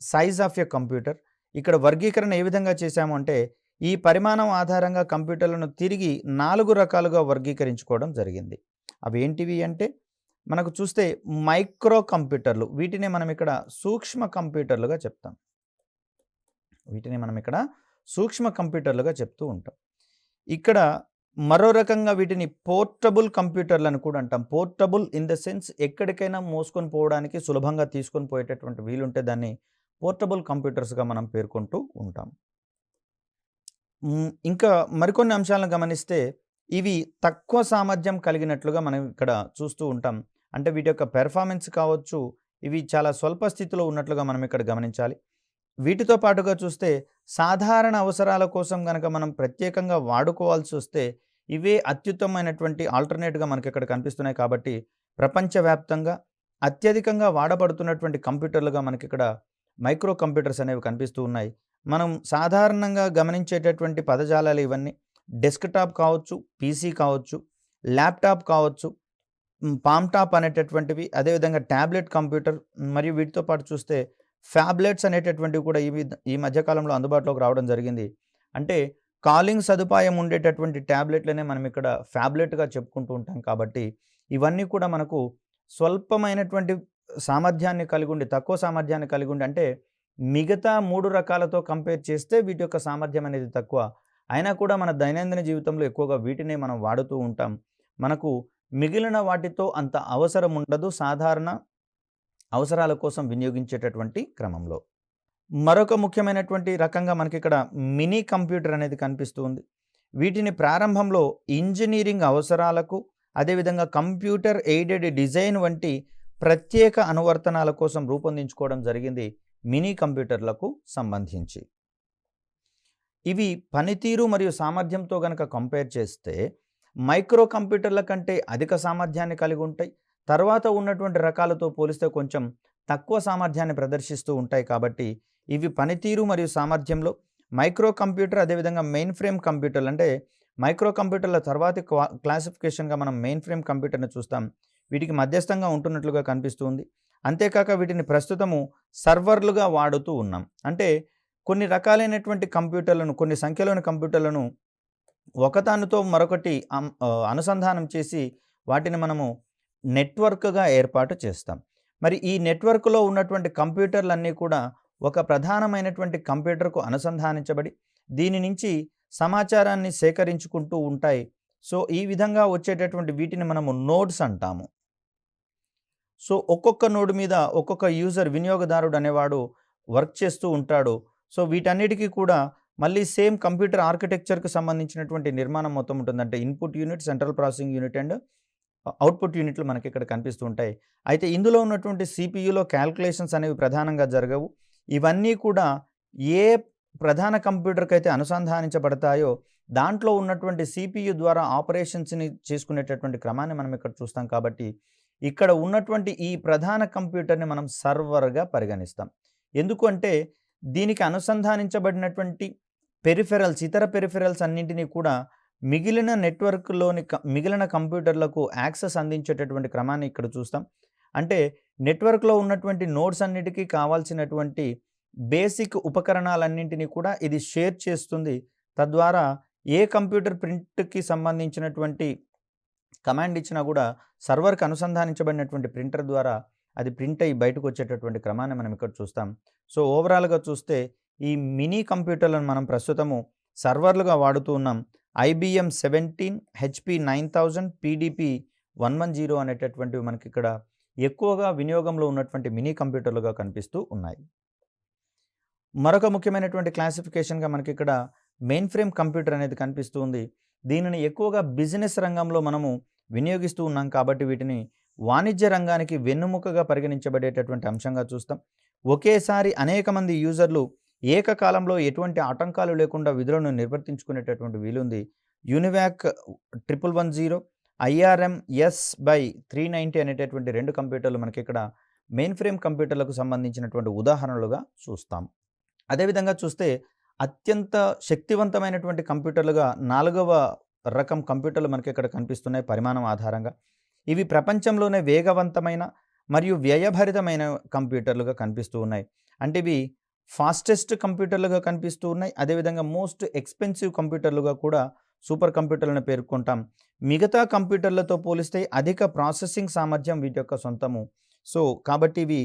size of a computer. ఇక్కడ వర్గీకరణ ఏ విధంగా చేశాము అంటే ఈ పరిమాణం ఆధారంగా కంప్యూటర్లను తిరిగి 4 రకాలుగా వర్గీకరించుకోవడం జరిగింది. అవి ఏంటివి అంటే మనకు చూస్తే మైక్రో కంప్యూటర్లు, వీటిని మనం ఇక్కడ సూక్ష్మ కంప్యూటర్లుగా చెప్తూ ఉంటాం. ఇక్కడ మరో రకంగా వీటిని పోర్టబుల్ కంప్యూటర్లు అని కూడా అంటాం. పోర్టబుల్ ఇన్ ద సెన్స్ ఎక్కడికైనా మోసుకొని పోవడానికి సులభంగా తీసుకొని పోయేటటువంటి వీలుంటే దాన్ని పోర్టబుల్ కంప్యూటర్స్గా మనం పేర్కొంటూ ఉంటాం. ఇంకా మరికొన్ని అంశాలను గమనిస్తే ఇవి తక్కువ సామర్థ్యం కలిగినట్లుగా మనం ఇక్కడ చూస్తూ ఉంటాం. అంటే వీటి యొక్క పెర్ఫార్మెన్స్ కావచ్చు, ఇవి చాలా స్వల్ప స్థితిలో ఉన్నట్లుగా మనం ఇక్కడ గమనించాలి. వీటితో పాటుగా చూస్తే సాధారణ అవసరాల కోసం కనుక మనం ప్రత్యేకంగా వాడుకోవాల్సి వస్తే ఇవే అత్యుత్తమమైనటువంటి ఆల్టర్నేట్గా మనకి ఇక్కడ కనిపిస్తున్నాయి. కాబట్టి ప్రపంచవ్యాప్తంగా అత్యధికంగా వాడబడుతున్నటువంటి కంప్యూటర్లుగా మనకి ఇక్కడ మైక్రో కంప్యూటర్స్ అనేవి కనిపిస్తూ ఉన్నాయి. మనం సాధారణంగా గమనించేటటువంటి పదజాలాలు ఇవన్నీ. డెస్క్టాప్ కావచ్చు, పీసీ కావచ్చు, ల్యాప్టాప్ కావచ్చు, పామ్టాప్ అనేటటువంటివి, అదేవిధంగా ట్యాబ్లెట్ కంప్యూటర్, మరియు వీటితో పాటు చూస్తే ఫ్యాబ్లెట్స్ అనేటటువంటివి కూడా ఈ మధ్యకాలంలో అందుబాటులోకి రావడం జరిగింది. అంటే కాలింగ్ సదుపాయం ఉండేటటువంటి ట్యాబ్లెట్లనే మనం ఇక్కడ ఫ్యాబ్లెట్గా చెప్పుకుంటూ ఉంటాం. కాబట్టి ఇవన్నీ కూడా మనకు స్వల్పమైనటువంటి సామర్థ్యాన్ని కలిగి ఉండి, తక్కువ సామర్థ్యాన్ని కలిగి ఉండి, అంటే మిగతా 3 రకాలతో కంపేర్ చేస్తే వీటి యొక్క సామర్థ్యం అనేది తక్కువ. అయినా కూడా మన దైనందిన జీవితంలో ఎక్కువగా వీటినే మనం వాడుతూ ఉంటాం. మనకు మిగిలిన వాటితో అంత అవసరం ఉండదు సాధారణ అవసరాల కోసం వినియోగించేటటువంటి క్రమంలో. మరొక ముఖ్యమైనటువంటి రకంగా మనకిక్కడ మినీ కంప్యూటర్ అనేది కనిపిస్తూ ఉంది. వీటిని ప్రారంభంలో ఇంజినీరింగ్ అవసరాలకు, అదేవిధంగా కంప్యూటర్ ఎయిడెడ్ డిజైన్ వంటి ప్రత్యేక అనువర్తనాల కోసం రూపొందించుకోవడం జరిగింది మినీ కంప్యూటర్లకు సంబంధించి. ఇవి పనితీరు మరియు సామర్థ్యంతో గనక కంపేర్ చేస్తే మైక్రో కంప్యూటర్ల కంటే అధిక సామర్థ్యాన్ని కలిగి ఉంటాయి. తర్వాత ఉన్నటువంటి రకాలతో పోలిస్తే కొంచెం తక్కువ సామర్థ్యాన్ని ప్రదర్శిస్తూ ఉంటాయి కాబట్టి ఇవి పనితీరు మరియు సామర్థ్యంలో మైక్రో కంప్యూటర్ అదేవిధంగా మెయిన్ ఫ్రేమ్ కంప్యూటర్లు అంటే మైక్రో కంప్యూటర్ల తర్వాతి క్లాసిఫికేషన్గా మనం మెయిన్ ఫ్రేమ్ కంప్యూటర్ని చూస్తాం. వీటికి మధ్యస్థంగా ఉంటున్నట్లుగా కనిపిస్తుంది. అంతేకాక వీటిని ప్రస్తుతము సర్వర్లుగా వాడుతూ ఉన్నాం. అంటే కొన్ని రకాలైనటువంటి కంప్యూటర్లను, కొన్ని సంఖ్యలోని కంప్యూటర్లను ఒకదానితో మరొకటి అనుసంధానం చేసి వాటిని మనము నెట్వర్క్గా ఏర్పాటు చేస్తాం. మరి ఈ నెట్వర్క్లో ఉన్నటువంటి కంప్యూటర్లన్నీ కూడా ఒక ప్రధానమైనటువంటి కంప్యూటర్కు అనుసంధానించబడి దీని నుంచి సమాచారాన్ని సేకరించుకుంటూ ఉంటాయి. సో ఈ విధంగా వచ్చేటటువంటి వీటిని మనము నోడ్స్ అంటాము. సో ఒక్కొక్క నోడ్ మీద ఒక్కొక్క యూజర్, వినియోగదారుడు అనేవాడు వర్క్ చేస్తూ ఉంటాడు. సో వీటన్నిటికీ కూడా మళ్ళీ సేమ్ కంప్యూటర్ ఆర్కిటెక్చర్కి సంబంధించినటువంటి నిర్మాణం మొత్తం ఉంటుంది. అంటే input unit, central processing unit and output యూనిట్లు మనకి ఇక్కడ కనిపిస్తూ ఉంటాయి. అయితే ఇందులో ఉన్నటువంటి సిపియులో క్యాల్కులేషన్స్ అనేవి ప్రధానంగా జరగవు. ఇవన్నీ కూడా ఏ ప్రధాన కంప్యూటర్కి అయితే అనుసంధానించబడతాయో దాంట్లో ఉన్నటువంటి సిపియు ద్వారా ఆపరేషన్స్ని చేసుకునేటటువంటి క్రమాన్ని మనం ఇక్కడ చూస్తాం. కాబట్టి ఇక్కడ ఉన్నటువంటి ఈ ప్రధాన కంప్యూటర్ని మనం సర్వర్గా పరిగణిస్తాం. ఎందుకు అంటే దీనికి అనుసంధానించబడినటువంటి పెరిఫెరల్స్, ఇతర పెరిఫెరల్స్ అన్నింటినీ కూడా మిగిలిన నెట్వర్క్లోని మిగిలిన కంప్యూటర్లకు యాక్సెస్ అందించేటటువంటి క్రమాన్ని ఇక్కడ చూస్తాం. అంటే నెట్వర్క్లో ఉన్నటువంటి నోడ్స్ అన్నిటికీ కావాల్సినటువంటి బేసిక్ ఉపకరణాలన్నింటినీ కూడా ఇది షేర్ చేస్తుంది. తద్వారా ఏ కంప్యూటర్ ప్రింట్కి సంబంధించినటువంటి కమాండ్ ఇచ్చినా కూడా సర్వర్కి అనుసంధానించబడినటువంటి ప్రింటర్ ద్వారా అది ప్రింట్ అయ్యి బయటకు వచ్చేటటువంటి క్రమాన్ని మనం ఇక్కడ చూస్తాం. సో ఓవరాల్గా చూస్తే ఈ మినీ కంప్యూటర్లను మనం ప్రస్తుతము సర్వర్లుగా వాడుతూ ఉన్నాం. IBM 17, HP 9000, PDP 110 అనేటటువంటివి మనకి ఇక్కడ ఎక్కువగా వినియోగంలో ఉన్నటువంటి మినీ కంప్యూటర్లుగా కనిపిస్తూ ఉన్నాయి. మరొక ముఖ్యమైనటువంటి క్లాసిఫికేషన్గా మనకి ఇక్కడ మెయిన్ ఫ్రేమ్ కంప్యూటర్ అనేది కనిపిస్తూ ఉంది. దీనిని ఎక్కువగా బిజినెస్ రంగంలో మనము వినియోగిస్తూ ఉన్నాం కాబట్టి వీటిని వాణిజ్య రంగానికి వెన్నుముకగా పరిగణించబడేటటువంటి అంశంగా చూస్తాం. ఒకేసారి అనేక మంది యూజర్లు ఏకకాలంలో ఎటువంటి ఆటంకాలు లేకుండా విధులను నిర్వర్తించుకునేటటువంటి వీలుంది. యూనివాక్ 1110, IRM S/390 అనేటటువంటి 2 కంప్యూటర్లు మనకి ఇక్కడ మెయిన్ ఫ్రేమ్ కంప్యూటర్లకు సంబంధించినటువంటి ఉదాహరణలుగా చూస్తాం. అదేవిధంగా చూస్తే అత్యంత శక్తివంతమైనటువంటి కంప్యూటర్లుగా 4వ రకం కంప్యూటర్లు మనకి ఇక్కడ కనిపిస్తున్నాయి పరిమాణం ఆధారంగా. ఇవి ప్రపంచంలోనే వేగవంతమైన మరియు వ్యయభరితమైన కంప్యూటర్లుగా కనిపిస్తూ ఉన్నాయి. అంటే ఇవి ఫాస్టెస్ట్ కంప్యూటర్లుగా కనిపిస్తూ ఉన్నాయి. అదేవిధంగా మోస్ట్ ఎక్స్పెన్సివ్ కంప్యూటర్లుగా కూడా సూపర్ కంప్యూటర్లను పేర్కొంటాం. మిగతా కంప్యూటర్లతో పోలిస్తే అధిక ప్రాసెసింగ్ సామర్థ్యం వీటి యొక్క సొంతము. సో కాబట్టి ఇవి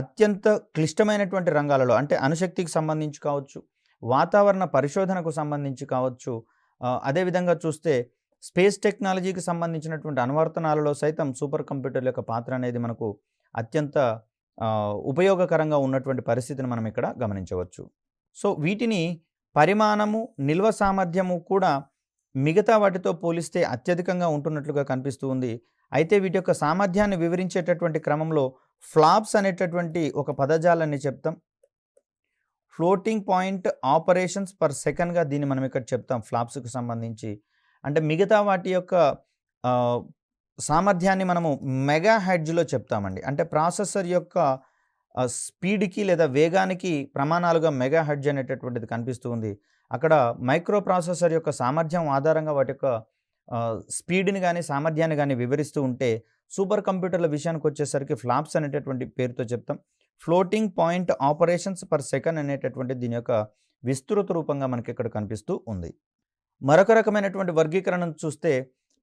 అత్యంత క్లిష్టమైనటువంటి రంగాలలో అంటే అణుశక్తికి సంబంధించి కావచ్చు, వాతావరణ పరిశోధనకు సంబంధించి కావచ్చు, అదేవిధంగా చూస్తే స్పేస్ టెక్నాలజీకి సంబంధించినటువంటి అనువర్తనాలలో సైతం సూపర్ కంప్యూటర్ల యొక్క పాత్ర అనేది మనకు అత్యంత ఉపయోగకరంగా ఉన్నటువంటి పరిస్థితిని మనం ఇక్కడ గమనించవచ్చు. సో వీటిని పరిమాణము, నిల్వ సామర్థ్యము కూడా మిగతా వాటితో పోలిస్తే అత్యధికంగా ఉంటున్నట్లుగా కనిపిస్తూ ఉంది. అయితే వీటి యొక్క సామర్థ్యాన్ని వివరించేటటువంటి క్రమంలో ఫ్లాప్స్ అనేటటువంటి ఒక పదజాలాన్ని చెప్తాం. ఫ్లోటింగ్ పాయింట్ ఆపరేషన్స్ పర్ సెకండ్గా దీన్ని మనం ఇక్కడ చెప్తాం ఫ్లాప్స్కి సంబంధించి. అంటే మిగతా వాటి యొక్క సామర్థ్యాన్ని మనము మెగా హెడ్జ్లో చెప్తామండి. అంటే ప్రాసెసర్ యొక్క స్పీడ్కి లేదా వేగానికి ప్రమాణాలుగా మెగా హెడ్జ్ అనేటటువంటిది కనిపిస్తూ ఉంది. అక్కడ మైక్రో ప్రాసెసర్ యొక్క సామర్థ్యం ఆధారంగా వాటి యొక్క స్పీడ్ని కానీ సామర్థ్యాన్ని కానీ వివరిస్తూ ఉంటే సూపర్ కంప్యూటర్ల విషయానికి వచ్చేసరికి ఫ్లాప్స్ అనేటటువంటి పేరుతో చెప్తాం. Floating point operations per second అనేటటువంటి దీని యొక్క విస్తృత రూపంగా మనకి ఇక్కడ కనిపిస్తూ ఉంది. మరొక రకమైనటువంటి వర్గీకరణను చూస్తే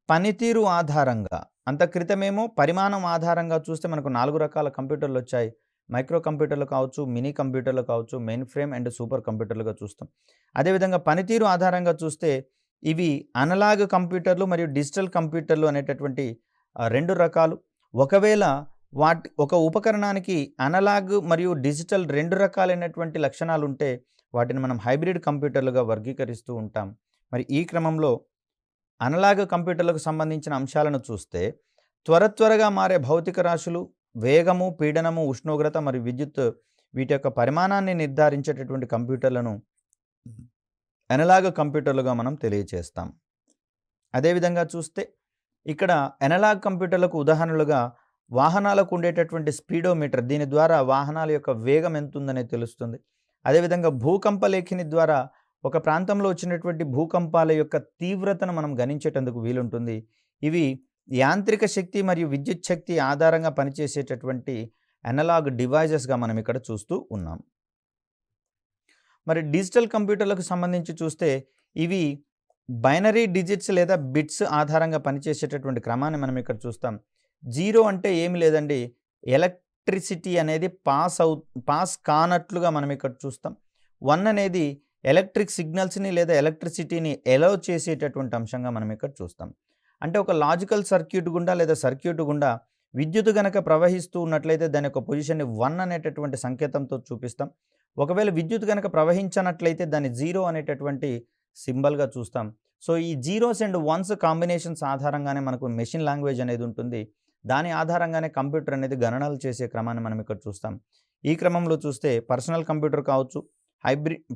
పనితీరు ఆధారంగా, అంత క్రితమేమో పరిమాణం ఆధారంగా చూస్తే మనకు 4 రకాల కంప్యూటర్లు వచ్చాయి. మైక్రో కంప్యూటర్లు కావచ్చు, మినీ కంప్యూటర్లు కావచ్చు, మెయిన్ ఫ్రేమ్ అండ్ సూపర్ కంప్యూటర్లుగా చూస్తాం. అదేవిధంగా పనితీరు ఆధారంగా చూస్తే ఇవి అనలాగ్ కంప్యూటర్లు మరియు డిజిటల్ కంప్యూటర్లు అనేటటువంటి 2 రకాలు. ఒకవేళ ఒక ఉపకరణానికి అనలాగ్ మరియు డిజిటల్ 2 రకాలైనటువంటి లక్షణాలుంటే వాటిని మనం హైబ్రిడ్ కంప్యూటర్లుగా వర్గీకరిస్తూ ఉంటాం. మరి ఈ క్రమంలో అనలాగ్ కంప్యూటర్లకు సంబంధించిన అంశాలను చూస్తే త్వరగా మారే భౌతిక రాశులు, వేగము, పీడనము, ఉష్ణోగ్రత మరియు విద్యుత్ వీటి యొక్క పరిమాణాన్ని నిర్ధారించేటటువంటి కంప్యూటర్లను అనలాగ్ కంప్యూటర్లుగా మనం తెలియచేస్తాం. అదేవిధంగా చూస్తే ఇక్కడ అనలాగ్ కంప్యూటర్లకు ఉదాహరణలుగా వాహనాలకు ఉండేటటువంటి స్పీడోమీటర్, దీని ద్వారా వాహనాల యొక్క వేగం ఎంతుందనేది తెలుస్తుంది. అదేవిధంగా భూకంప లేఖిని ద్వారా ఒక ప్రాంతంలో వచ్చినటువంటి భూకంపాల యొక్క తీవ్రతను మనం గణించేటందుకు వీలుంటుంది. ఇవి యాంత్రిక శక్తి మరియు విద్యుత్ శక్తి ఆధారంగా పనిచేసేటటువంటి అనలాగ్ డివైజెస్గా మనం ఇక్కడ చూస్తూ ఉన్నాం. మరి డిజిటల్ కంప్యూటర్లకు సంబంధించి చూస్తే ఇవి బైనరీ డిజిట్స్ లేదా బిట్స్ ఆధారంగా పనిచేసేటటువంటి క్రమాన్ని మనం ఇక్కడ చూస్తాం. 0 అంటే ఏమి లేదండి, ఎలక్ట్రిసిటీ అనేది పాస్ కానట్లుగా మనం ఇక్కడ చూస్తాం. 1 అనేది ఎలక్ట్రిక్ సిగ్నల్స్ని లేదా ఎలక్ట్రిసిటీని ఎలౌ చేసేటటువంటి అంశంగా మనం ఇక్కడ చూస్తాం. అంటే ఒక లాజికల్ సర్క్యూట్ గుండా లేదా సర్క్యూట్ గుండా విద్యుత్ గనక ప్రవహిస్తూ ఉన్నట్లయితే దాని యొక్క పొజిషన్ని 1 అనేటటువంటి సంకేతంతో చూపిస్తాం. ఒకవేళ విద్యుత్ గనక ప్రవహించనట్లయితే దాన్ని 0 అనేటటువంటి సింబల్గా చూస్తాం. సో ఈ జీరోస్ అండ్ వన్స్ కాంబినేషన్స్ ఆధారంగానే మనకు మెషిన్ లాంగ్వేజ్ అనేది ఉంటుంది. దాని ఆధారంగానే కంప్యూటర్ అనేది గణనలు చేసే క్రమాన్ని మనం ఇక్కడ చూస్తాం. ఈ క్రమంలో చూస్తే పర్సనల్ కంప్యూటర్ కావచ్చు,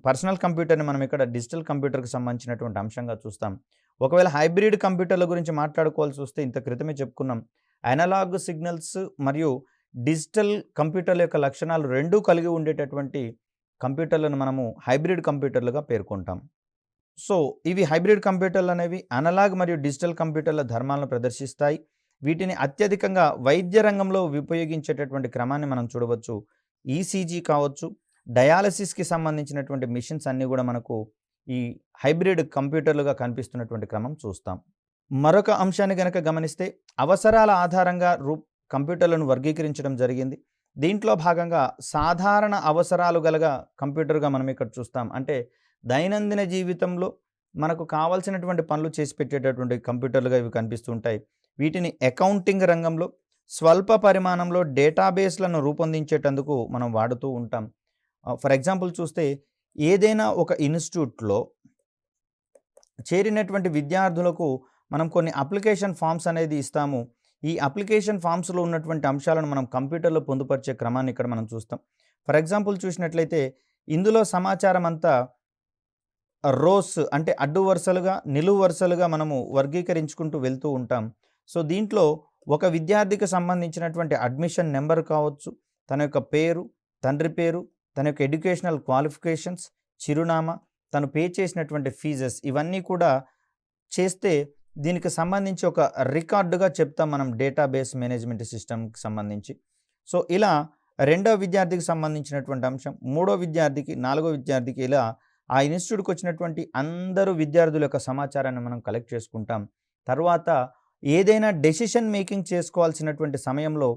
పర్సనల్ కంప్యూటర్ని మనం ఇక్కడ డిజిటల్ కంప్యూటర్కి సంబంధించినటువంటి అంశంగా చూస్తాం. ఒకవేళ హైబ్రిడ్ కంప్యూటర్ల గురించి మాట్లాడుకోవాల్సి వస్తే ఇంత క్రితమే చెప్పుకున్నాం. అనలాగ్ సిగ్నల్స్ మరియు డిజిటల్ కంప్యూటర్ల యొక్క లక్షణాలు రెండూ కలిగి ఉండేటటువంటి కంప్యూటర్లను మనము హైబ్రిడ్ కంప్యూటర్లుగా పేర్కొంటాం. సో ఇవి హైబ్రిడ్ కంప్యూటర్లు అనేవి అనలాగ్ మరియు డిజిటల్ కంప్యూటర్ల ధర్మాలను ప్రదర్శిస్తాయి. వీటిని అత్యధికంగా వైద్య రంగంలో ఉపయోగించేటటువంటి క్రమాన్ని మనం చూడవచ్చు. ఈసీజీ కావచ్చు, డయాలసిస్కి సంబంధించినటువంటి మిషన్స్ అన్నీ కూడా మనకు ఈ హైబ్రిడ్ కంప్యూటర్లుగా కనిపిస్తున్నటువంటి క్రమం చూస్తాం. మరొక అంశాన్ని గనక గమనిస్తే అవసరాల ఆధారంగా కంప్యూటర్లను వర్గీకరించడం జరిగింది. దీంట్లో భాగంగా సాధారణ అవసరాలు గల కంప్యూటర్గా మనం ఇక్కడ చూస్తాం. అంటే దైనందిన జీవితంలో మనకు కావాల్సినటువంటి పనులు చేసి పెట్టేటటువంటి కంప్యూటర్లుగా ఇవి కనిపిస్తుంటాయి. వీటిని అకౌంటింగ్ రంగంలో స్వల్ప పరిమాణంలో డేటాబేస్లను రూపొందించేటందుకు మనం వాడుతూ ఉంటాం. ఫర్ ఎగ్జాంపుల్ చూస్తే ఏదైనా ఒక ఇన్స్టిట్యూట్లో చేరినటువంటి విద్యార్థులకు మనం కొన్ని అప్లికేషన్ ఫామ్స్ అనేది ఇస్తాము. ఈ అప్లికేషన్ ఫామ్స్లో ఉన్నటువంటి అంశాలను మనం కంప్యూటర్లో పొందుపరిచే క్రమాన్ని ఇక్కడ మనం చూస్తాం. ఫర్ ఎగ్జాంపుల్ చూసినట్లయితే ఇందులో సమాచారం అంతా రోస్ అంటే అడ్డు వరుసలుగా, నిలువు వరుసలుగా మనము వర్గీకరించుకుంటూ వెళ్తూ ఉంటాం. సో దీంట్లో ఒక విద్యార్థికి సంబంధించినటువంటి అడ్మిషన్ నెంబర్ కావచ్చు, తన యొక్క పేరు, తండ్రి పేరు, తన యొక్క ఎడ్యుకేషనల్ క్వాలిఫికేషన్స్, చిరునామా, తను పే చేసినటువంటి ఫీజెస్ ఇవన్నీ కూడా చేస్తే దీనికి సంబంధించి ఒక రికార్డుగా చెప్తాం మనం డేటాబేస్ మేనేజ్మెంట్ సిస్టమ్కి సంబంధించి. సో ఇలా రెండవ విద్యార్థికి సంబంధించినటువంటి అంశం, మూడో విద్యార్థికి, నాలుగో విద్యార్థికి, ఇలా ఆ ఇన్స్టిట్యూట్కి వచ్చినటువంటి అందరూ విద్యార్థుల యొక్క సమాచారాన్ని మనం కలెక్ట్ చేసుకుంటాం. తర్వాత ఏదైనా డెసిషన్ మేకింగ్ చేసుకోవాల్సినటువంటి సమయంలో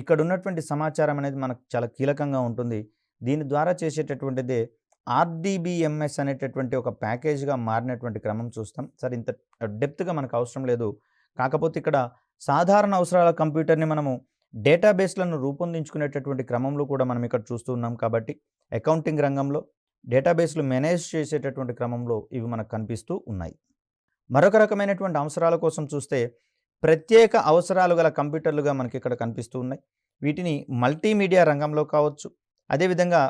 ఇక్కడ ఉన్నటువంటి సమాచారం అనేది మనకు చాలా కీలకంగా ఉంటుంది. దీని ద్వారా చేసేటటువంటిదే ఆర్డీబీఎంఎస్ అనేటటువంటి ఒక ప్యాకేజ్గా మారినటువంటి క్రమం చూస్తాం. సరే, ఇంత డెప్త్గా మనకు అవసరం లేదు. కాకపోతే ఇక్కడ సాధారణ అవసరాల కంప్యూటర్ని మనము డేటాబేస్లను రూపొందించుకునేటటువంటి క్రమంలో కూడా మనం ఇక్కడ చూస్తూ ఉన్నాం. కాబట్టి అకౌంటింగ్ రంగంలో డేటాబేస్లు మేనేజ్ చేసేటటువంటి క్రమంలో ఇవి మనకు కనిపిస్తూ ఉన్నాయి. మరొక రకమైనటువంటి అవసరాల కోసం చూస్తే ప్రత్యేక అవసరాలు గల కంప్యూటర్లుగా మనకి ఇక్కడ కనిపిస్తూ ఉన్నాయి. వీటిని మల్టీమీడియా రంగంలో కావచ్చు, అదేవిధంగా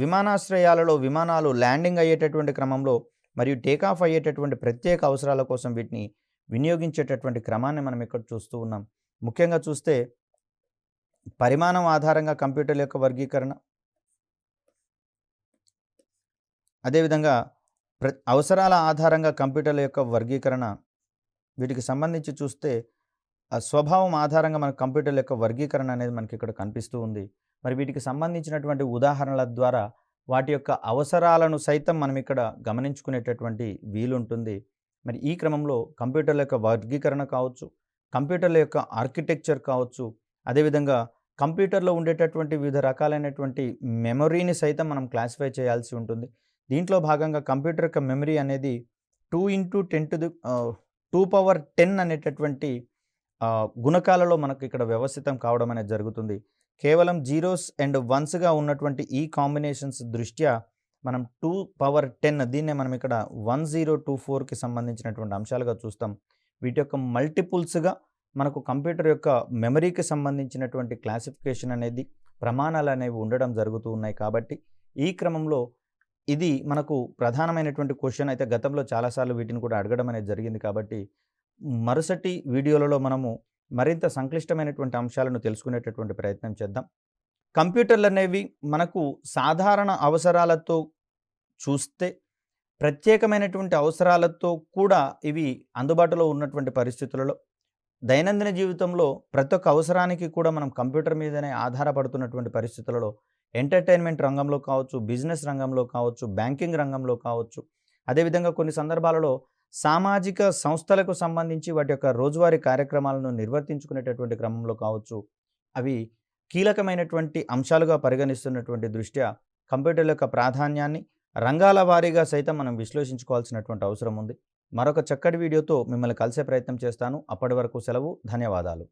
విమానాశ్రయాలలో విమానాలు ల్యాండింగ్ అయ్యేటటువంటి క్రమంలో మరియు టేకాఫ్ అయ్యేటటువంటి ప్రత్యేక అవసరాల కోసం వీటిని వినియోగించేటటువంటి క్రమాన్ని మనం ఇక్కడ చూస్తూ ఉన్నాం. ముఖ్యంగా చూస్తే పరిమాణం ఆధారంగా కంప్యూటర్ల యొక్క వర్గీకరణ, అదేవిధంగా అవసరాల ఆధారంగా కంప్యూటర్ల యొక్క వర్గీకరణ, వీటికి సంబంధించి చూస్తే స్వభావం ఆధారంగా మన కంప్యూటర్ల యొక్క వర్గీకరణ అనేది మనకి ఇక్కడ కనిపిస్తూ ఉంది. మరి వీటికి సంబంధించినటువంటి ఉదాహరణల ద్వారా వాటి యొక్క అవసరాలను సైతం మనం ఇక్కడ గమనించుకునేటటువంటి వీలుంటుంది. మరి ఈ క్రమంలో కంప్యూటర్ల యొక్క వర్గీకరణ కావచ్చు, కంప్యూటర్ల యొక్క ఆర్కిటెక్చర్ కావచ్చు, అదేవిధంగా కంప్యూటర్‌లో ఉండేటటువంటి వివిధ రకాలైనటువంటి మెమొరీని సైతం మనం క్లాసిఫై చేయాల్సి ఉంటుంది. దీంట్లో భాగంగా కంప్యూటర్ యొక్క మెమరీ అనేది 2 పవర్ 10 అనేటటువంటి గుణకాలలో మనకు ఇక్కడ వ్యవస్థితం కావడం అనేది జరుగుతుంది. కేవలం జీరోస్ అండ్ వన్స్‌గా ఉన్నటువంటి ఈ కాంబినేషన్స్ దృష్ట్యా మనం 2 పవర్ 10 దీన్నే మనం ఇక్కడ 1024కి సంబంధించినటువంటి అంశాలుగా చూస్తాం. వీటి యొక్క మల్టిపుల్స్‌గా మనకు కంప్యూటర్ యొక్క మెమరీకి సంబంధించినటువంటి క్లాసిఫికేషన్ అనేది ప్రమాణాలనేవి ఉండడం జరుగుతూ ఉన్నాయి. కాబట్టి ఈ క్రమంలో ఇది మనకు ప్రధానమైనటువంటి క్వెషన్ అయితే గతంలో చాలా సార్లు వీటిని కూడా అడగడం అనేది జరిగింది. కాబట్టి మరుసటి వీడియోలలో మనము మరింత సంక్లిష్టమైనటువంటి అంశాలను తెలుసుకునేటటువంటి ప్రయత్నం చేద్దాం. కంప్యూటర్లనేవి మనకు సాధారణ అవసరాలతో చూస్తే ప్రత్యేకమైనటువంటి అవసరాలతో కూడా ఇవి అందుబాటులో ఉన్నటువంటి పరిస్థితులలో దైనందిన జీవితంలో ప్రతి ఒక్క అవసరానికి కూడా మనం కంప్యూటర్ మీదనే ఆధారపడుతున్నటువంటి పరిస్థితులలో ఎంటర్టైన్మెంట్ రంగంలో కావచ్చు, బిజినెస్ రంగంలో కావచ్చు, బ్యాంకింగ్ రంగంలో కావచ్చు, అదేవిధంగా కొన్ని సందర్భాలలో సామాజిక సంస్థలకు సంబంధించి వాటి యొక్క రోజువారీ కార్యక్రమాలను నిర్వర్తించుకునేటటువంటి క్రమంలో కావచ్చు, అవి కీలకమైనటువంటి అంశాలుగా పరిగణిస్తున్నటువంటి దృష్ట్యా కంప్యూటర్ యొక్క ప్రాధాన్యాన్ని రంగాల వారీగా సైతం మనం విశ్లేషించుకోవాల్సినటువంటి అవసరం ఉంది. మరొక చక్కటి వీడియోతో మిమ్మల్ని కలిసే ప్రయత్నం చేస్తాను. అప్పటి వరకు సెలవు. ధన్యవాదాలు.